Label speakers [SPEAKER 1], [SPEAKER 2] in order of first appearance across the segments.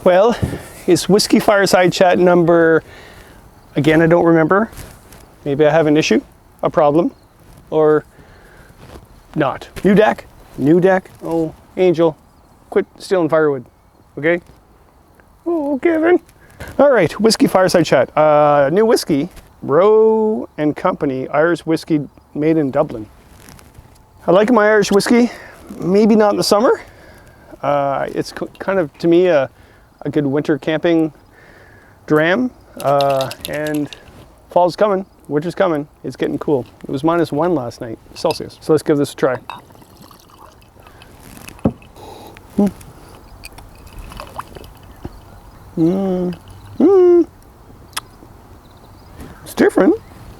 [SPEAKER 1] Well, it's Whiskey Fireside Chat number, again, I don't remember. Maybe I have an issue, a problem, or not. New deck? New deck? Oh, Angel, quit stealing firewood, okay? Oh, Kevin. All right, Whiskey Fireside Chat. New whiskey, Roe and Company, Irish whiskey made in Dublin. I like my Irish whiskey, maybe not in the summer. It's kind of, to me, a good winter camping dram, and fall's coming, winter's coming, it's getting cool. It was -1 last night, Celsius. So let's give this a try. It's different.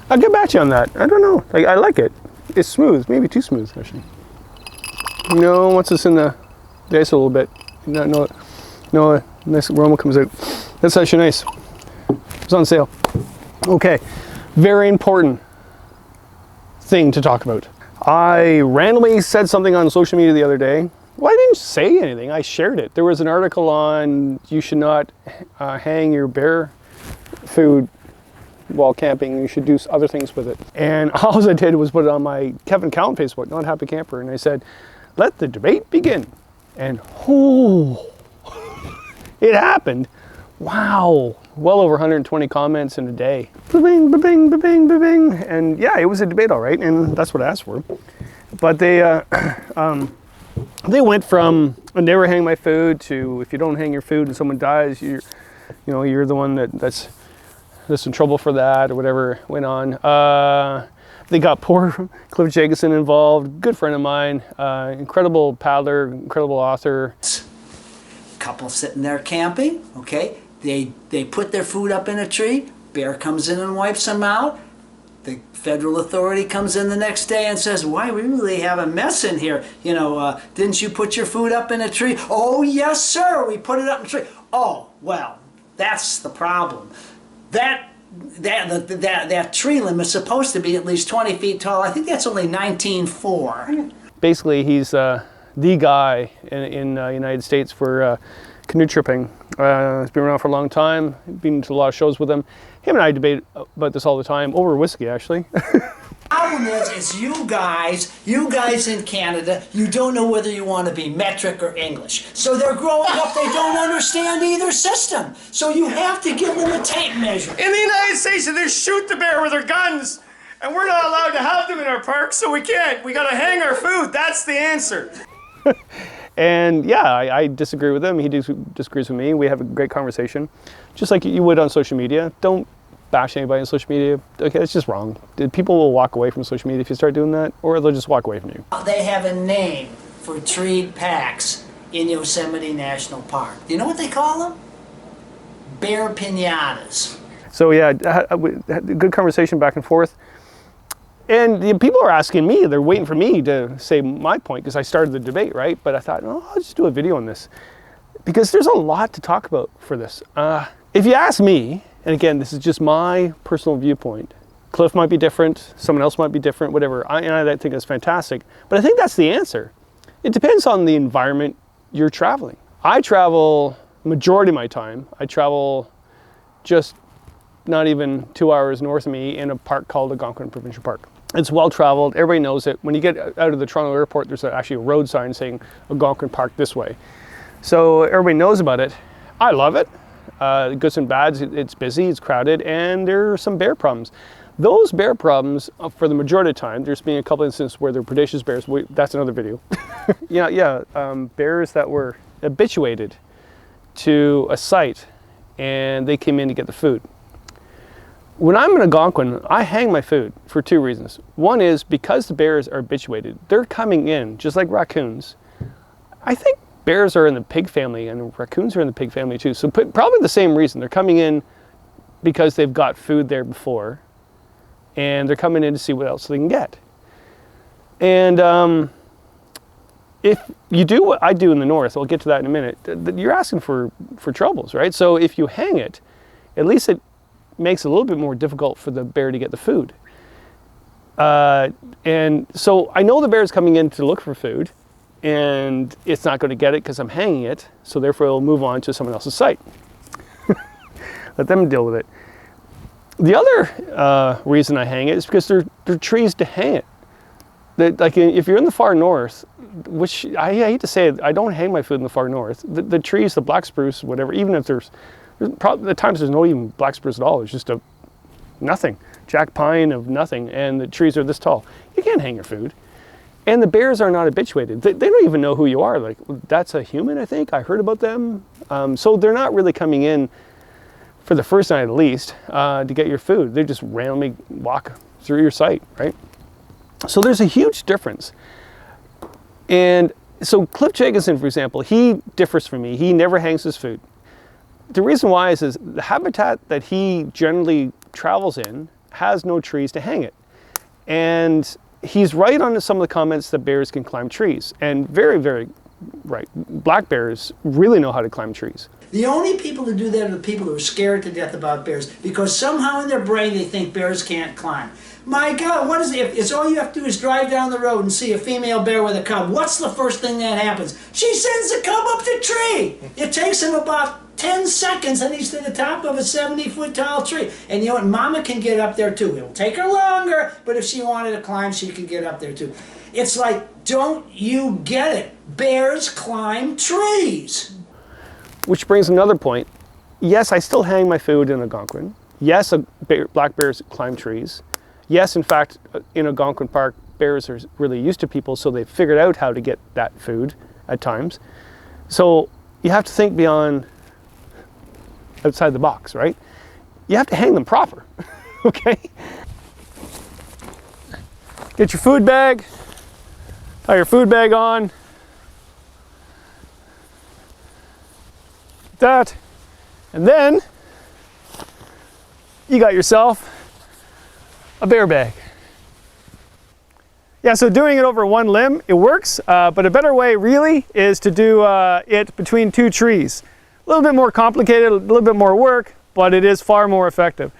[SPEAKER 1] I'll get back to you on that. I don't know, I like it. It's smooth, maybe too smooth actually. No, once it's in the ice a little bit, no, nice aroma comes out. That's actually nice. It's on sale. Okay, very important thing to talk about. I randomly said something on social media the other day. Well, I didn't say anything, I shared it. There was an article on you should not hang your bear food while camping. You should do other things with it. And all I did was put it on my Kevin Cowan Facebook, Not Happy Camper, and I said, let the debate begin. And it happened. Wow, well over 120 comments in a day. Ba-bing, ba-bing, ba-bing, ba-bing. And yeah, it was a debate, all right, and that's what I asked for. But they went from I never hang my food to if you don't hang your food and someone dies, you're the one that's in trouble for that or whatever went on. They got poor Cliff Jacobson involved, good friend of mine, incredible paddler, incredible author.
[SPEAKER 2] Couple sitting there camping, okay? They put their food up in a tree, bear comes in and wipes them out. The federal authority comes in the next day and says, why, we really have a mess in here. Didn't you put your food up in a tree? Oh, yes, sir, we put it up in a tree. Oh, well, that's the problem. That tree limit is supposed to be at least 20 feet tall. I think that's only 19.4.
[SPEAKER 1] Basically, he's the guy in the United States for canoe tripping. He's been around for a long time, been to a lot of shows with him. Him and I debate about this all the time, over whiskey actually.
[SPEAKER 2] Problem is you guys in Canada, you don't know whether you want to be metric or English. So they're growing up, they don't understand either system. So you have to give them a tape measure.
[SPEAKER 3] In the United States, they shoot the bear with their guns, and we're not allowed to have them in our parks, so we can't. We gotta hang our food, that's the answer.
[SPEAKER 1] And yeah, I disagree with him, he disagrees with me, we have a great conversation. Just like you would on social media. Don't bash anybody on social media. Okay, it's just wrong. People will walk away from social media if you start doing that, or they'll just walk away from you.
[SPEAKER 2] They have a name for treed packs in Yosemite National Park. Do you know what they call them? Bear piñatas.
[SPEAKER 1] So yeah, had a good conversation back and forth. And people are asking me, they're waiting for me to say my point, because I started the debate, right? But I thought, oh, I'll just do a video on this. Because there's a lot to talk about for this. If you ask me, and again, this is just my personal viewpoint, Cliff might be different, someone else might be different, whatever, and I think that's fantastic. But I think that's the answer. It depends on the environment you're traveling. I travel, majority of my time, I travel just not even 2 hours north of me in a park called the Algonquin Provincial Park. It's well traveled, everybody knows it. When you get out of the Toronto airport, there's actually a road sign saying Algonquin Park this way. So everybody knows about it. I love it. Goods and bads, it's busy, it's crowded, and there are some bear problems. Those bear problems, for the majority of the time, there's been a couple instances where they're predaceous bears. That's another video. Bears that were habituated to a site and they came in to get the food. When I'm in Algonquin, I hang my food for two reasons. One is because the bears are habituated. They're coming in, just like raccoons. I think bears are in the pig family and raccoons are in the pig family too. So probably the same reason. They're coming in because they've got food there before and they're coming in to see what else they can get. And if you do what I do in the north, I'll get to that in a minute, you're asking for troubles, right? So if you hang it, at least it makes it a little bit more difficult for the bear to get the food. And so I know the bear's coming in to look for food, and it's not going to get it because I'm hanging it, so therefore it'll move on to someone else's site. Let them deal with it. The other reason I hang it is because there are trees to hang it. Like if you're in the far north, which I hate to say it, I don't hang my food in the far north. The trees, the black spruce, whatever, even if there's probably at times there's no even black spruce at all. It's just nothing, jack pine of nothing, and the trees are this tall. You can't hang your food. And the bears are not habituated. They don't even know who you are. Like, that's a human, I think. I heard about them. So they're not really coming in for the first night at least to get your food. They just randomly walk through your site, right? So there's a huge difference. And so Cliff Jacobson, for example, he differs from me. He never hangs his food. The reason why is the habitat that he generally travels in has no trees to hang it. And he's right on some of the comments that bears can climb trees, and very, very right. Black bears really know how to climb trees.
[SPEAKER 2] The only people who do that are the people who are scared to death about bears because somehow in their brain they think bears can't climb. My God, what is it? If it's all you have to do is drive down the road and see a female bear with a cub, what's the first thing that happens? She sends the cub up the tree. It takes him about 10 seconds and he's to the top of a 70-foot tall tree. And you know what? Mama can get up there too. It'll take her longer, but if she wanted to climb, she can get up there too. It's like, don't you get it? Bears climb trees.
[SPEAKER 1] Which brings another point. Yes, I still hang my food in Algonquin. Yes, black bears climb trees. Yes, in fact, in Algonquin Park, bears are really used to people, so they've figured out how to get that food at times. So you have to think beyond outside the box, right? You have to hang them proper, okay? Get your food bag, tie your food bag on. That, and then you got yourself a bear bag. Yeah, so doing it over one limb, it works, but a better way really is to do it between two trees. A little bit more complicated, a little bit more work, but it is far more effective.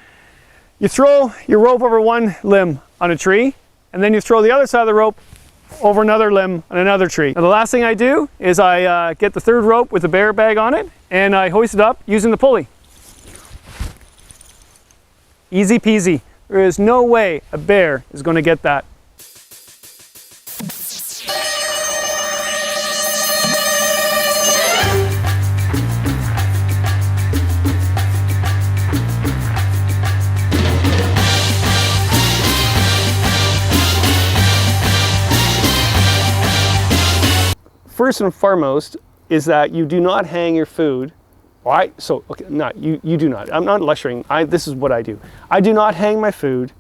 [SPEAKER 1] You throw your rope over one limb on a tree, and then you throw the other side of the rope over another limb on another tree. Now the last thing I do is I get the third rope with the bear bag on it, and I hoist it up using the pulley. Easy peasy. There is no way a bear is going to get that. First and foremost is that you do not hang your food. Why? So, okay, you do not. I'm not lecturing. This is what I do. I do not hang my food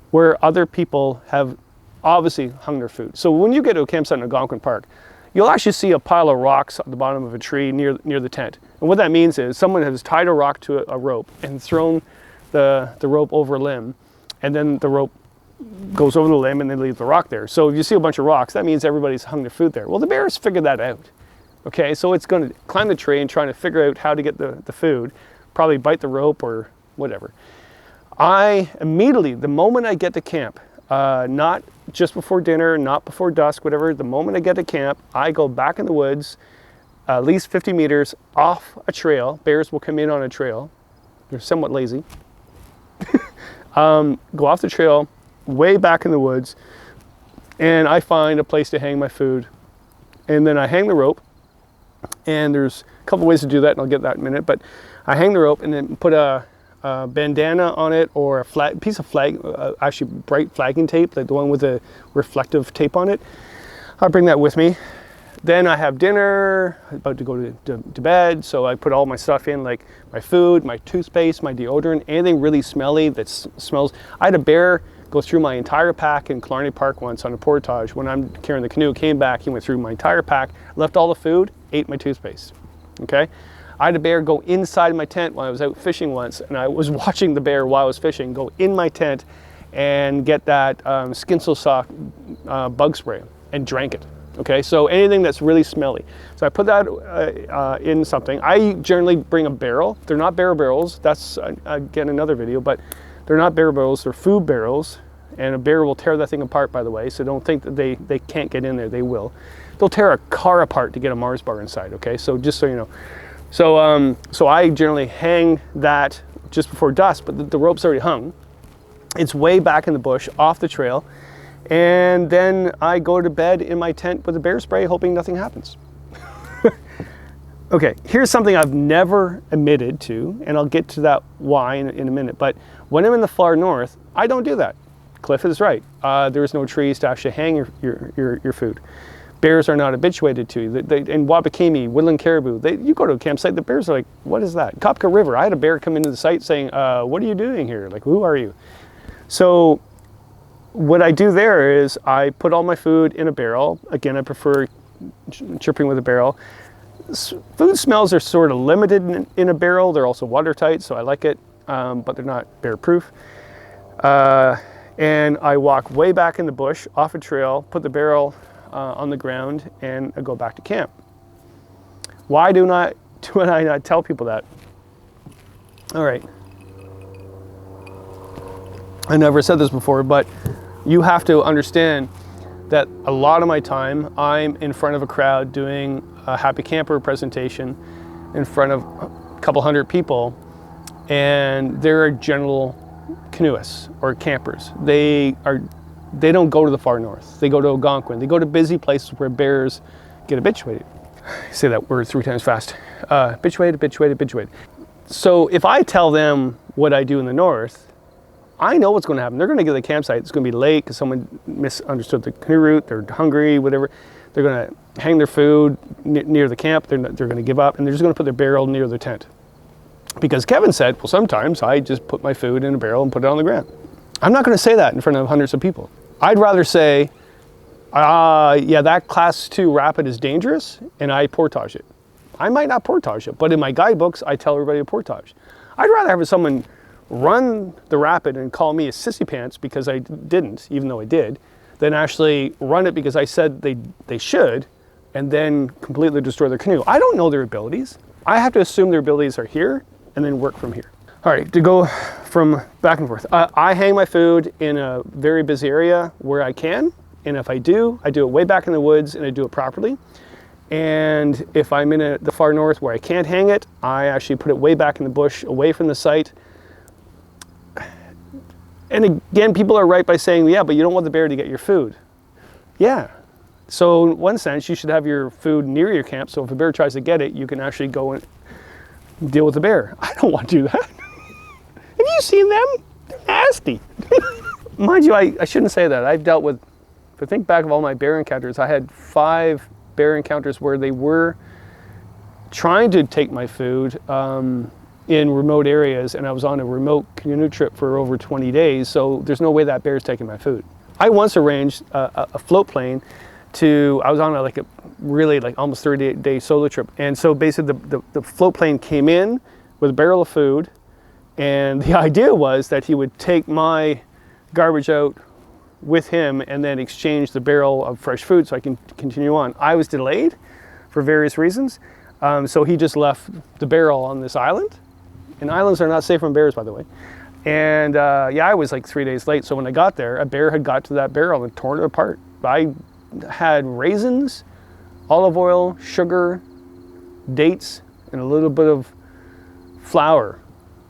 [SPEAKER 1] where other people have obviously hung their food. So when you get to a campsite in Algonquin Park, you'll actually see a pile of rocks at the bottom of a tree near the tent. And what that means is someone has tied a rock to a rope and thrown the rope over a limb, and then the rope goes over the limb and they leave the rock there. So if you see a bunch of rocks, that means everybody's hung their food there. Well, the bears figured that out. Okay, so it's going to climb the tree and trying to figure out how to get the food, probably bite the rope or whatever. I immediately, the moment I get to camp, not just before dinner, not before dusk, whatever, the moment I get to camp, I go back in the woods, at least 50 meters off a trail. Bears will come in on a trail. They're somewhat lazy. Go off the trail, way back in the woods, and I find a place to hang my food. And then I hang the rope. And there's a couple ways to do that, and I'll get that in a minute, but I hang the rope and then put a bandana on it, or a piece of flag, actually bright flagging tape, like the one with the reflective tape on it. I'll bring that with me. Then I have dinner, about to go to bed, so I put all my stuff in, like my food, my toothpaste, my deodorant, anything really smelly that smells. I had a bear go through my entire pack in Killarney Park once on a portage. When I'm carrying the canoe, came back, he went through my entire pack, left all the food, ate my toothpaste, okay? I had a bear go inside my tent while I was out fishing once, and I was watching the bear while I was fishing go in my tent and get that Skinsel Sock bug spray and drank it, okay? So anything that's really smelly. So I put that in something. I generally bring a barrel. They're not bear barrels. That's, again, another video, but they're not bear barrels, they're food barrels. and a bear will tear that thing apart, by the way, so don't think that they can't get in there. They will. They'll tear a car apart to get a Mars bar inside, okay? So just so you know. So I generally hang that just before dusk, but the rope's already hung. It's way back in the bush, off the trail, and then I go to bed in my tent with a bear spray, hoping nothing happens. Okay, here's something I've never admitted to, and I'll get to that why in a minute, but when I'm in the far north, I don't do that. Cliff is right. There's no trees to actually hang your food. Bears are not habituated to. In Wabakimi, woodland caribou, you go to a campsite, the bears are like, what is that? Kopka River, I had a bear come into the site saying, what are you doing here? Like, who are you? So what I do there is I put all my food in a barrel. Again, I prefer chipping with a barrel. Food smells are sort of limited in a barrel. They're also watertight, so I like it, but they're not bear proof. And I walk way back in the bush, off a trail, put the barrel on the ground, and I go back to camp. Why do I not tell people that? All right. I never said this before, but you have to understand that a lot of my time I'm in front of a crowd doing a Happy Camper presentation in front of a couple hundred people, and they're general canoeists or campers. They don't go to the far north. They go to Algonquin. They go to busy places where bears get habituated. I say that word 3 times fast. Habituated. So if I tell them what I do in the north, I know what's going to happen. They're going to get to the campsite. It's going to be late because someone misunderstood the canoe route. They're hungry, whatever. They're going to hang their food near the camp. They're going to give up, and they're just going to put their barrel near their tent. Because Kevin said, well, sometimes I just put my food in a barrel and put it on the ground. I'm not going to say that in front of hundreds of people. I'd rather say, yeah, that class 2 rapid is dangerous, and I portage it. I might not portage it, but in my guidebooks, I tell everybody to portage. I'd rather have someone run the rapid and call me a sissy pants because I didn't, even though I did, than actually run it because I said they should, and then completely destroy their canoe. I don't know their abilities. I have to assume their abilities are here and then work from here. All right, to go from back and forth. I hang my food in a very busy area where I can, and if I do it way back in the woods and I do it properly. And if I'm in the far north where I can't hang it, I actually put it way back in the bush, away from the site. And again, people are right by saying, yeah, but you don't want the bear to get your food. Yeah. So in one sense, you should have your food near your camp, so if a bear tries to get it, you can actually go and deal with the bear. I don't want to do that. Have you seen them? They're nasty. Mind you, I shouldn't say that. I've dealt with, if I think back of all my bear encounters, I had 5 bear encounters where they were trying to take my food in remote areas, and I was on a remote canoe trip for over 20 days, so there's no way that bear's taking my food. I once arranged a float plane I was on a really almost 30-day solo trip, and so basically the float plane came in with a barrel of food, and the idea was that he would take my garbage out with him and then exchange the barrel of fresh food so I can continue on. I was delayed for various reasons, so he just left the barrel on this island, and islands are not safe from bears, by the way. And yeah, I was like 3 days late, so when I got there, a bear had got to that barrel and torn it apart. I had raisins, olive oil, sugar, dates, and a little bit of flour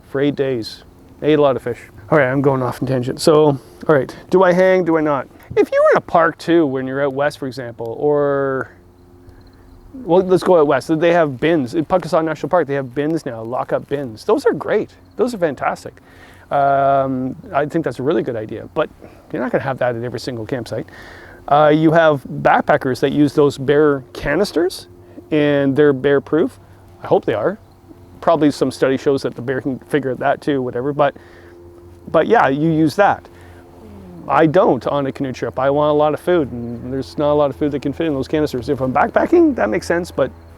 [SPEAKER 1] for 8 days. I ate a lot of fish. All right, I'm going off on tangent. So, all right, do I hang, do I not? If you were in a park too, when you're out west, for example, or, well, let's go out west. They have bins. In Puckasaw National Park, they have bins now, lock-up bins. Those are great. Those are fantastic. I think that's a really good idea, but you're not gonna have that at every single campsite. You have backpackers that use those bear canisters, and they're bear proof. I hope they are. Probably some study shows that the bear can figure that too, whatever, but yeah, you use that. I don't on a canoe trip. I want a lot of food, and there's not a lot of food that can fit in those canisters. If I'm backpacking, that makes sense,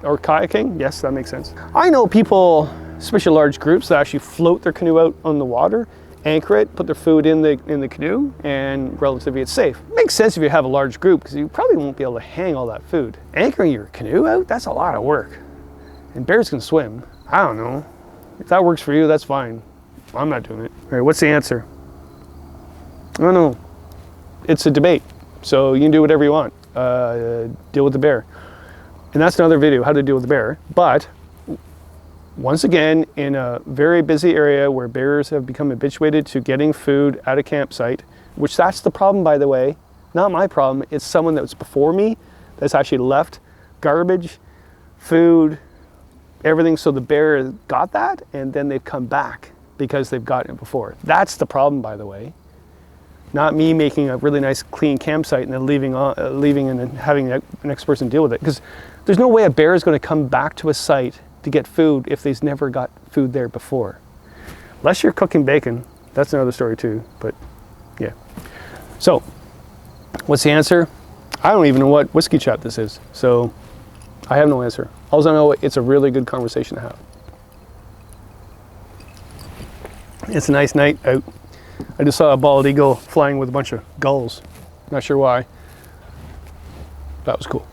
[SPEAKER 1] or kayaking, yes, that makes sense. I know people, especially large groups, that actually float their canoe out on the water, anchor it, put their food in the canoe, and relatively it's safe. Makes sense if you have a large group, because you probably won't be able to hang all that food. Anchoring your canoe out, that's a lot of work. And bears can swim. I don't know. If that works for you, that's fine. I'm not doing it. All right, what's the answer? I don't know. it's a debate. So you can do whatever you want. Deal with the bear. And that's another video, how to deal with the bear. But once again, in a very busy area where bears have become habituated to getting food at a campsite, which that's the problem, by the way, not my problem, it's someone that was before me that's actually left garbage, food, everything, so the bear got that, and then they've come back because they've gotten it before. That's the problem, by the way. Not me making a really nice clean campsite and then leaving and then having the next person deal with it. Because there's no way a bear is going to come back to a site to get food if they've never got food there before. Unless you're cooking bacon, that's another story too, but yeah. So, what's the answer? I don't even know what whiskey chat this is, so I have no answer. All I know, it's a really good conversation to have. It's a nice night out. I just saw a bald eagle flying with a bunch of gulls. Not sure why. That was cool.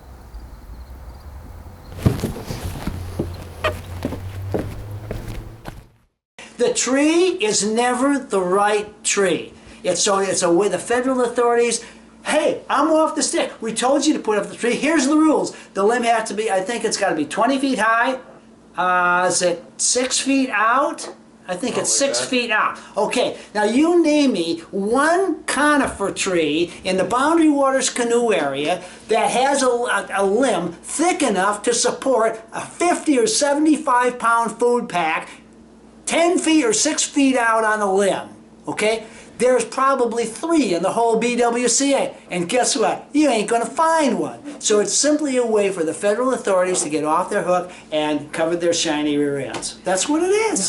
[SPEAKER 2] The tree is never the right tree. It's a way the federal authorities, hey, I'm off the stick. We told you to put up the tree. Here's the rules. The limb has to be, I think it's got to be 20 feet high. Is it 6 feet out? I think it's 6 feet out. Okay, now you name me one conifer tree in the Boundary Waters canoe area that has a limb thick enough to support a 50 or 75 pound food pack 10 feet or 6 feet out on a limb, okay? There's probably 3 in the whole BWCA, and guess what? You ain't gonna find one. So it's simply a way for the federal authorities to get off their hook and cover their shiny rear ends. That's what it is.